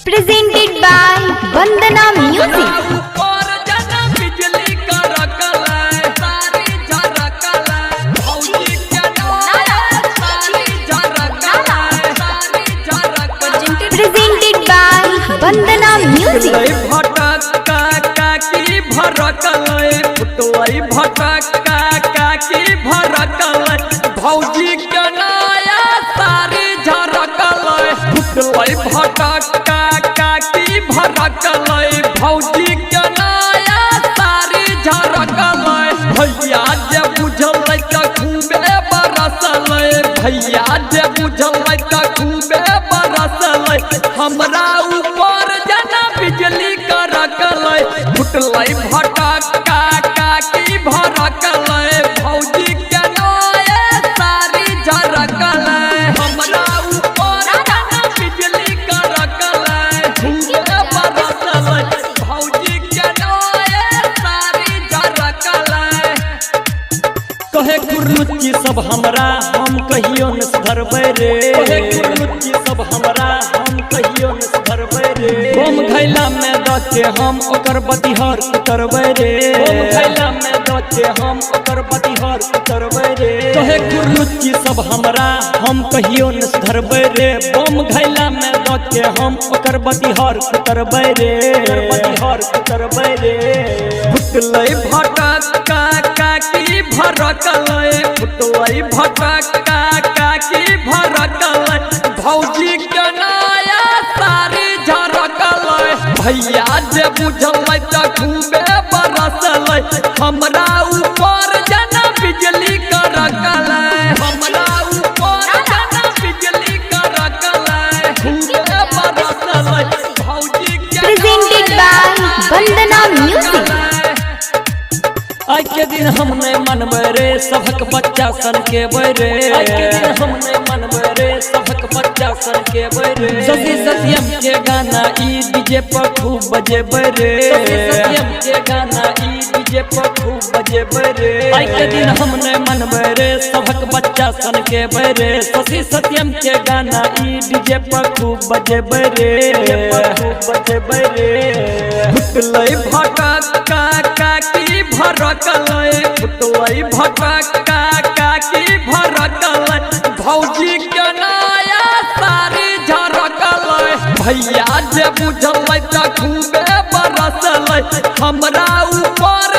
Presented by Vandana Music. Presented by Vandana Music. भौजी के नया सारी झरकल फुटलई भटका काकी भरकल भौजी के नया सारी झरकल भैया जे बुझल त खूबे बरसल भैया जे बुझल त खूबे बरसल हमरा ऊपर जना बिजली करकल फुटलई भटका काकी भरकल भौजी के कहे कुर्लुच्ची सब हमरा हम कहियो न सुधरबै रे कहे कुर्लुच्ची सब हमरा हम कहियो न सुधरबै रे बम घैला में दके हम ओकर बतिहर उतरबै रे बम घैला में दके हम ओकर बतिहर उतरबै रे कहे कुर्लुच्ची सब हमरा हम कहियो न सुधरबै रे बम घैला में दके हम ओकर बतिहर उतरबै रे बतिहर उतरबै रे फुटलै भटका काकी भरकल फुटलई भटका काकी भरकल भौजी के नया सारी झरकल भैया जे बुझल त खूबे बरसल हमरा ऊपर जना बिजली करकल हमरा ऊपर जना बिजली करकल खूबे बरसल भौजी के Presented by Vandana Music. आज के दिन हम नहीं मनबै रे सबक बच्चा सन के बरे आज के दिन हम नहीं मनबै रे सबक बच्चा सन के बरे शशि सत्यम के गाना ई डीजे पर खूब बजेबै रे शशि सत्यम के गाना ई डीजे पर खूब बजेबै रे आज के दिन हम नहीं मनबै रे सबक बच्चा सन के बरे शशि सत्यम के गाना ई डीजे पर खूब बजेबै रे खूब बजेबै रे फुटलै भटका काकी भरकल फुटलई भटका काकी भरकल भौजी के नया सारी झरकल भैया जे बुझल त खूबे बरसल हमरा ऊपर